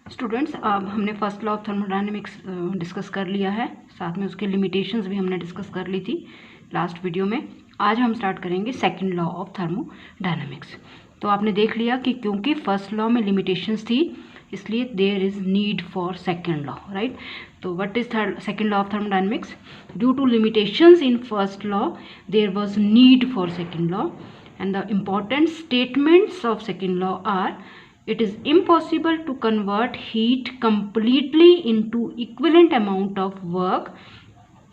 Students, अब हमने first law of thermodynamics discuss कर लिया है, साथ में उसके लिमिटेशंस भी हमने डिस्कस कर ली थी लास्ट वीडियो में। आज हम स्टार्ट करेंगे सेकंड लॉ ऑफ थर्मोडायनेमिक्स। तो आपने देख लिया कि क्योंकि फर्स्ट लॉ में लिमिटेशंस थी इसलिए there is need for second law, right. तो what is second law of thermodynamics? Due to limitations in first law there was need for second law and the important statements of second law are: it is impossible to convert heat completely into equivalent amount of work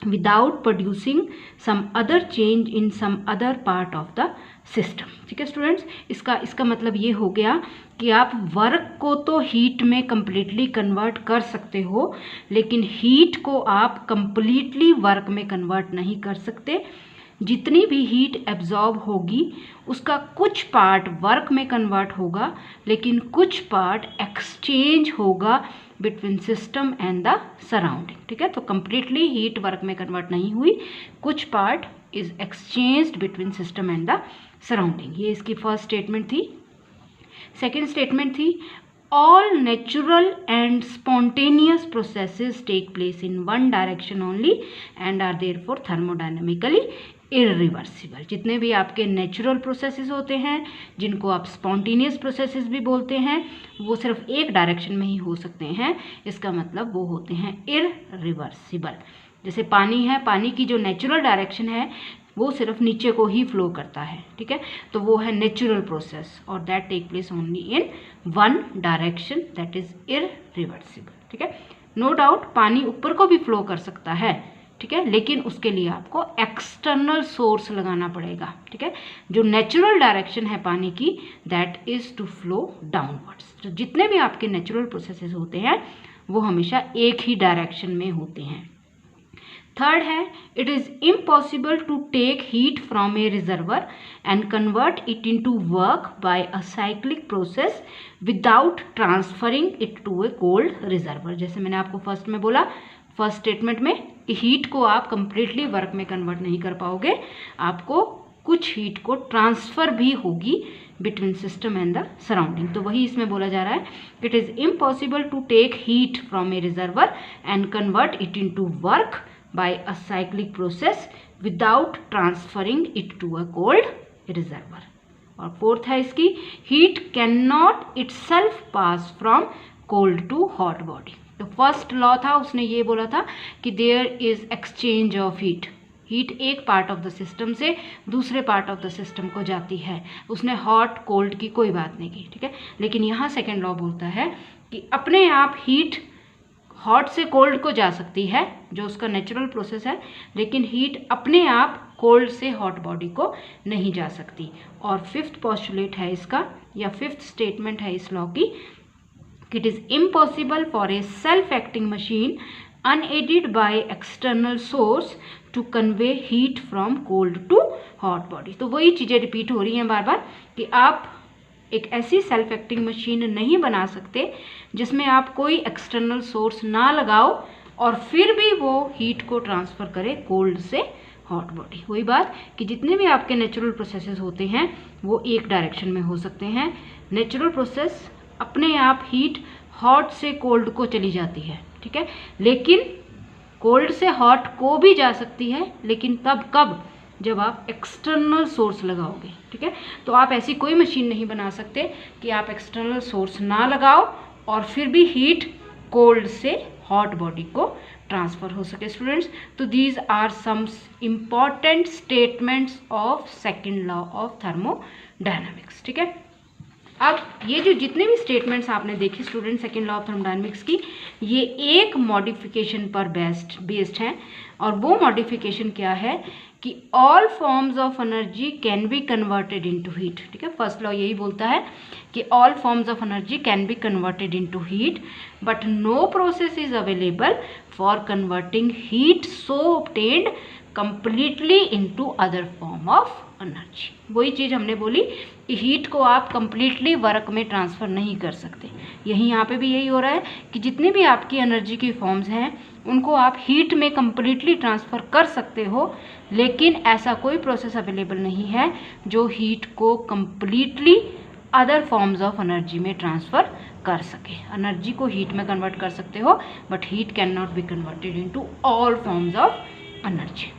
without producing some other change in some other part of the system। ठीक है students, इसका मतलब ये हो गया कि आप work को तो हीट में कंप्लीटली कन्वर्ट कर सकते हो, लेकिन हीट को आप कंप्लीटली वर्क में कन्वर्ट नहीं कर सकते। जितनी भी हीट एब्जॉर्ब होगी उसका कुछ पार्ट वर्क में कन्वर्ट होगा, लेकिन कुछ पार्ट एक्सचेंज होगा between system and the surrounding. ठीक है, तो कंप्लीटली हीट वर्क में कन्वर्ट नहीं हुई, कुछ part is exchanged between system and the surrounding. ये इसकी फर्स्ट स्टेटमेंट थी। सेकेंड स्टेटमेंट थी: all natural and spontaneous processes take place in one direction only and are therefore thermodynamically irreversible। जितने भी आपके नेचुरल प्रोसेसेस होते हैं, जिनको आप स्पॉन्टेनियस प्रोसेसेस भी बोलते हैं, वो सिर्फ एक डायरेक्शन में ही हो सकते हैं। इसका मतलब वो होते हैं इररिवर्सिबल। जैसे पानी है, पानी की जो नेचुरल डायरेक्शन है वो सिर्फ नीचे को ही फ्लो करता है। ठीक है, तो वो है नेचुरल प्रोसेस और that take place only in one direction, that is irreversible. ठीक है, नो डाउट पानी ऊपर को भी फ्लो कर सकता है, ठीक है, लेकिन उसके लिए आपको एक्सटर्नल सोर्स लगाना पड़ेगा। ठीक है, जो नेचुरल डायरेक्शन है पानी की that is to flow downwards. तो जितने भी आपके नेचुरल प्रोसेसेस होते हैं वो हमेशा एक ही डायरेक्शन में होते हैं। थर्ड है: it is impossible to take heat from a reservoir and convert it into work by a cyclic process without transferring it to a cold reservoir. जैसे मैंने आपको फर्स्ट में बोला, फर्स्ट स्टेटमेंट में, कि हीट को आप कंप्लीटली वर्क में कन्वर्ट नहीं कर पाओगे, आपको कुछ हीट को ट्रांसफर भी होगी between system and the surrounding. तो वही इसमें बोला जा रहा है, it is impossible to take heat from a reservoir and convert it into work by a cyclic process without transferring it to a cold reservoir। और फोर्थ है इसकी: heat cannot itself pass from cold to hot body। तो first law था, उसने ये बोला था कि there is exchange of heat। Heat एक पार्ट ऑफ द सिस्टम से दूसरे पार्ट ऑफ द सिस्टम को जाती है, उसने हॉट कोल्ड की कोई बात नहीं की। ठीक है, लेकिन यहाँ सेकेंड लॉ बोलता है कि अपने आप हीट हॉट से कोल्ड को जा सकती है, जो उसका नेचुरल प्रोसेस है, लेकिन हीट अपने आप कोल्ड से हॉट बॉडी को नहीं जा सकती। और फिफ्थ पोस्टुलेट है इसका, या फिफ्थ स्टेटमेंट है इस लॉ की, it is impossible for a self acting machine unaided by external source to convey heat from cold to hot body। तो वही चीज़ें रिपीट हो रही हैं बार बार कि आप एक ऐसी सेल्फ एक्टिंग मशीन नहीं बना सकते जिसमें आप कोई एक्सटर्नल सोर्स ना लगाओ और फिर भी वो हीट को ट्रांसफ़र करे कोल्ड से हॉट बॉडी। वही बात कि जितने भी आपके नेचुरल प्रोसेसेस होते हैं वो एक डायरेक्शन में हो सकते हैं। नेचुरल प्रोसेस अपने आप हीट हॉट से कोल्ड को चली जाती है, ठीक है, लेकिन कोल्ड से हॉट को भी जा सकती है, लेकिन तब कब? जब आप एक्सटर्नल सोर्स लगाओगे। ठीक है, तो आप ऐसी कोई मशीन नहीं बना सकते कि आप एक्सटर्नल सोर्स ना लगाओ और फिर भी हीट कोल्ड से हॉट बॉडी को ट्रांसफ़र हो सके। स्टूडेंट्स, तो these are some important statements of second law of thermodynamics. ठीक है, अब ये जो जितने भी स्टेटमेंट्स आपने देखे student second law of thermodynamics की, ये एक मॉडिफिकेशन पर बेस्ड हैं। और वो मॉडिफिकेशन क्या है कि all forms of energy can be converted into heat. ठीक है, फर्स्ट लॉ यही बोलता है कि all forms of energy can be converted into heat, but no process is available for converting heat so obtained completely into other form of energy. वही चीज़ हमने बोली कि हीट को आप कंप्लीटली वर्क में ट्रांसफ़र नहीं कर सकते। यही यहाँ पे भी यही हो रहा है कि जितनी भी आपकी एनर्जी की फॉर्म्स हैं उनको आप हीट में कंप्लीटली ट्रांसफ़र कर सकते हो, लेकिन ऐसा कोई प्रोसेस अवेलेबल नहीं है जो हीट को completely other forms of energy में ट्रांसफ़र कर सके। एनर्जी को हीट में कन्वर्ट कर सकते हो, but heat can not be converted into all forms of energy.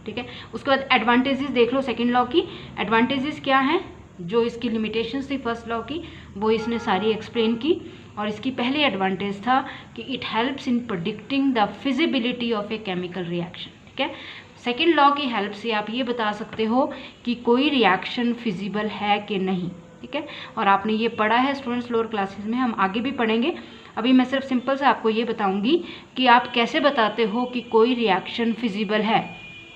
ठीक है, उसके बाद एडवांटेजेस देख लो सेकेंड लॉ की। एडवांटेजेस क्या हैं, जो इसकी लिमिटेशंस थी फर्स्ट लॉ की वो इसने सारी एक्सप्लेन की। और इसकी पहली एडवांटेज था कि it helps in predicting the feasibility of a chemical reaction. ठीक है, सेकेंड लॉ की हेल्प से आप ये बता सकते हो कि कोई रिएक्शन फिजिबल है कि नहीं। ठीक है, और आपने ये पढ़ा है स्टूडेंट्स लोअर क्लासेस में, हम आगे भी पढ़ेंगे। अभी मैं सिर्फ सिंपल से आपको ये बताऊंगी कि आप कैसे बताते हो कि कोई रिएक्शन फिजिबल है,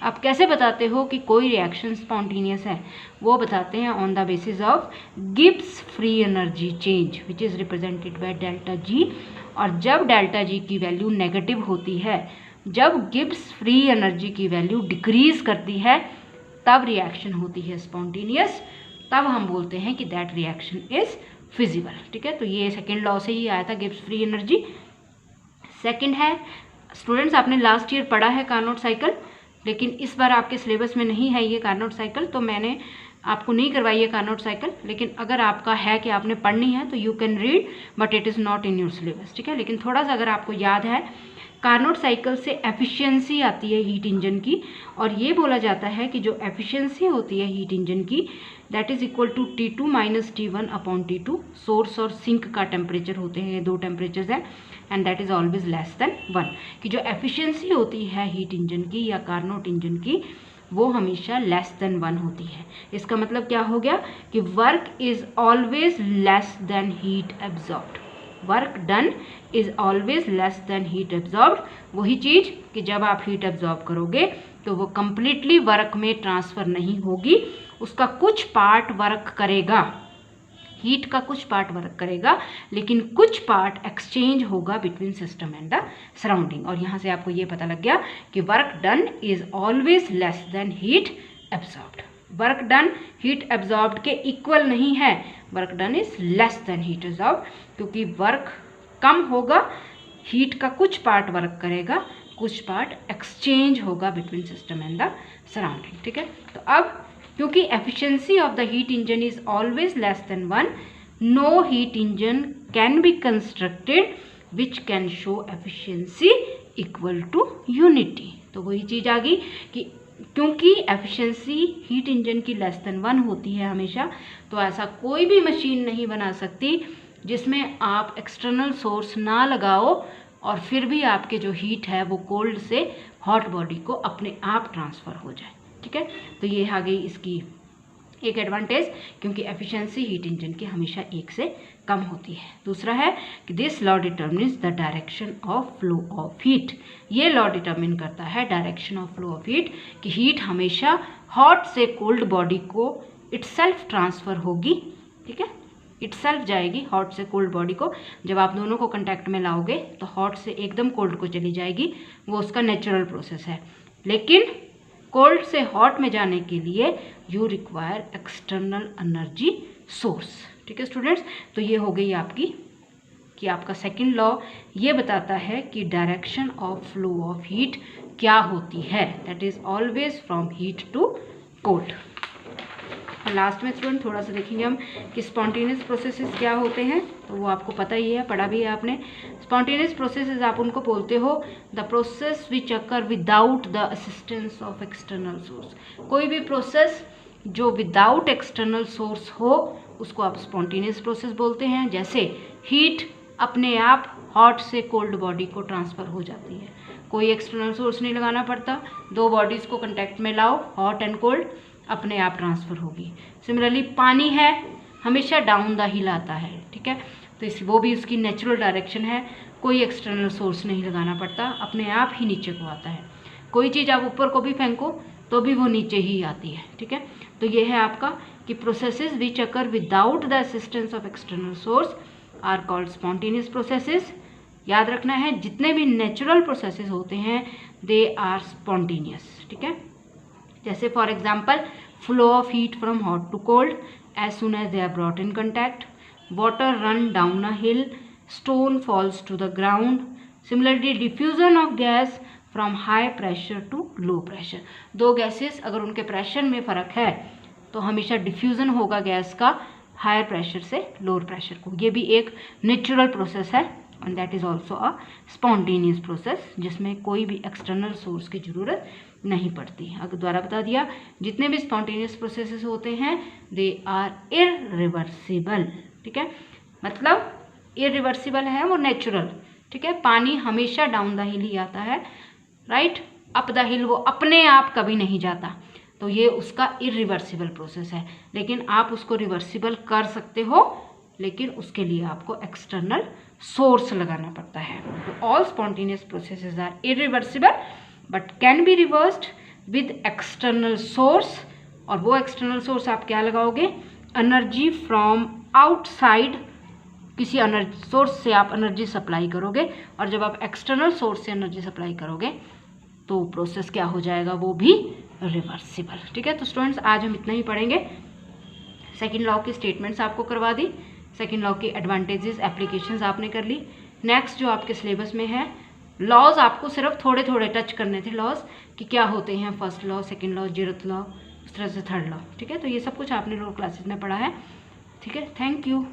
आप कैसे बताते हो कि कोई रिएक्शन स्पॉन्टेनियस है। वो बताते हैं on the basis of Gibbs free energy change which is represented by delta G. और जब डेल्टा जी की वैल्यू नेगेटिव होती है, जब गिब्स फ्री एनर्जी की वैल्यू डिक्रीज करती है, तब रिएक्शन होती है स्पॉन्टेनियस, तब हम बोलते हैं कि दैट रिएक्शन इज फिजिबल। ठीक है, तो ये सेकेंड लॉ से ही आया था, गिब्स फ्री एनर्जी। सेकेंड है स्टूडेंट्स, आपने लास्ट ईयर पढ़ा है कार्नोट साइकिल, लेकिन इस बार आपके सिलेबस में नहीं है ये कार्नोट साइकिल, तो मैंने आपको नहीं करवाई है कार्नोट साइकिल। लेकिन अगर आपका है कि आपने पढ़नी है तो you can read, but it is not in your syllabus. ठीक है, लेकिन थोड़ा सा अगर आपको याद है, कार्नोट साइकिल से एफिशिएंसी आती है हीट इंजन की, और ये बोला जाता है कि जो एफिशिएंसी होती है हीट इंजन की, that is equal to T2 minus T1 upon T2। Source और सिंक का टेम्परेचर होते हैं, ये दो टेम्परेचर्स हैं, and that is always less than 1। कि जो एफिशिएंसी होती है हीट इंजन की या कार्नोट इंजन की, वो हमेशा लेस देन 1 होती है। इसका मतलब क्या हो गया कि work is always less then heat absorbed, work done is always less then heat absorbed. वही चीज़ कि जब आप हीट एब्जॉर्ब करोगे तो वो कंप्लीटली वर्क में ट्रांसफ़र नहीं होगी, उसका कुछ पार्ट वर्क करेगा, हीट का कुछ पार्ट वर्क करेगा, लेकिन कुछ पार्ट एक्सचेंज होगा between system and the surrounding. और यहाँ से आपको ये पता लग गया कि work done is always less then heat absorbed. Work done heat absorbed के इक्वल नहीं है, work done is less than heat absorbed, क्योंकि वर्क कम होगा, हीट का कुछ पार्ट वर्क करेगा, कुछ पार्ट एक्सचेंज होगा between system and the surrounding. ठीक है, तो अब क्योंकि efficiency of the heat engine is always less than 1, no heat engine can be constructed which can show efficiency equal to unity. तो वही चीज़ आ गई कि क्योंकि एफिशिएंसी हीट इंजन की लेस देन 1 होती है हमेशा, तो ऐसा कोई भी मशीन नहीं बना सकती जिसमें आप एक्सटर्नल सोर्स ना लगाओ और फिर भी आपके जो हीट है वो कोल्ड से हॉट बॉडी को अपने आप ट्रांसफ़र हो जाए। ठीक है, तो ये आ गई इसकी एक एडवांटेज, क्योंकि एफिशिएंसी हीट इंजन की हमेशा 1 से कम होती है। दूसरा है कि this law determines the direction of flow of heat. ये लॉ डिटर्मिन करता है direction of flow of heat, कि हीट हमेशा हॉट से कोल्ड बॉडी को इटसेल्फ ट्रांसफ़र होगी। ठीक है, इटसेल्फ जाएगी हॉट से कोल्ड बॉडी को। जब आप दोनों को कांटेक्ट में लाओगे तो हॉट से एकदम कोल्ड को चली जाएगी, वो उसका नेचुरल प्रोसेस है। लेकिन कोल्ड से हॉट में जाने के लिए you require external energy source. ठीक है स्टूडेंट्स, तो ये हो गई आपकी कि आपका सेकंड लॉ ये बताता है कि direction of flow of heat क्या होती है, that is always from heat to cold. Last में स्टूडेंट थोड़ा सा देखेंगे हम कि स्पॉन्टेनियस प्रोसेसेस क्या होते हैं, तो वो आपको पता ही है, पढ़ा भी है आपने। स्पॉन्टेनियस प्रोसेसेस आप उनको बोलते हो the process which occur without the assistance of external source. कोई भी प्रोसेस जो विदाउट एक्सटर्नल सोर्स हो उसको आप स्पॉन्टेनियस प्रोसेस बोलते हैं। जैसे हीट अपने आप हॉट से कोल्ड बॉडी को ट्रांसफ़र हो जाती है, कोई एक्सटर्नल सोर्स नहीं लगाना पड़ता, दो बॉडीज़ को कंटेक्ट में लाओ, हॉट एंड कोल्ड, अपने आप ट्रांसफ़र होगी। सिमिलरली पानी है, हमेशा डाउन द हिल आता है। ठीक है, तो वो भी उसकी नेचुरल डायरेक्शन है, कोई एक्सटर्नल सोर्स नहीं लगाना पड़ता, अपने आप ही नीचे को आता है। कोई चीज़ आप ऊपर को भी फेंको तो भी वो नीचे ही आती है। ठीक है, तो ये है आपका कि processes which occur without the assistance of external source are called spontaneous processes. याद रखना है जितने भी नेचुरल प्रोसेसेस होते हैं दे आर स्पॉन्टेनियस। ठीक है, जैसे for example flow of heat from hot to cold as soon as they are brought in contact, water run down a hill, stone falls to the ground. Similarly diffusion of gas from high pressure to low pressure. दो gases अगर उनके pressure में फ़र्क है तो हमेशा diffusion होगा gas का हायर प्रेशर से लोअर प्रेशर को। ये भी एक नेचुरल प्रोसेस है and that is also a spontaneous process, जिसमें कोई भी एक्सटर्नल सोर्स की ज़रूरत नहीं पड़ती। अगर दोबारा बता दिया, जितने भी स्पॉन्टेनियस प्रोसेसेस होते हैं दे आर इरिवर्सिबल। ठीक है, मतलब इरिवर्सिबल है वो नेचुरल। ठीक है, पानी हमेशा डाउन द हिल ही आता है, राइट, अप द हिल वो अपने आप कभी नहीं जाता, तो ये उसका इरिवर्सिबल प्रोसेस है। लेकिन आप उसको रिवर्सिबल कर सकते हो, लेकिन उसके लिए आपको एक्सटर्नल सोर्स लगाना पड़ता है। तो all spontaneous processes are irreversible but can be reversed with external source. और वो एक्सटर्नल सोर्स आप क्या लगाओगे? एनर्जी फ्रॉम आउटसाइड, किसी एनर्जी सोर्स से आप एनर्जी सप्लाई करोगे, और जब आप एक्सटर्नल सोर्स से एनर्जी सप्लाई करोगे तो प्रोसेस क्या हो जाएगा? वो भी रिवर्सिबल। ठीक है, तो स्टूडेंट्स आज हम इतना ही पढ़ेंगे। सेकंड लॉ की स्टेटमेंट्स आपको करवा दी, सेकंड लॉ की एडवांटेजेस एप्लीकेशंस आपने कर ली। नेक्स्ट जो आपके सिलेबस में है, लॉज आपको सिर्फ थोड़े थोड़े टच करने थे, लॉज कि क्या होते हैं, first law, second law, zeroth law, उस तरह से थर्ड लॉ। ठीक है, तो ये सब कुछ आपने लोअर क्लासेस में पढ़ा है। ठीक है, थैंक यू।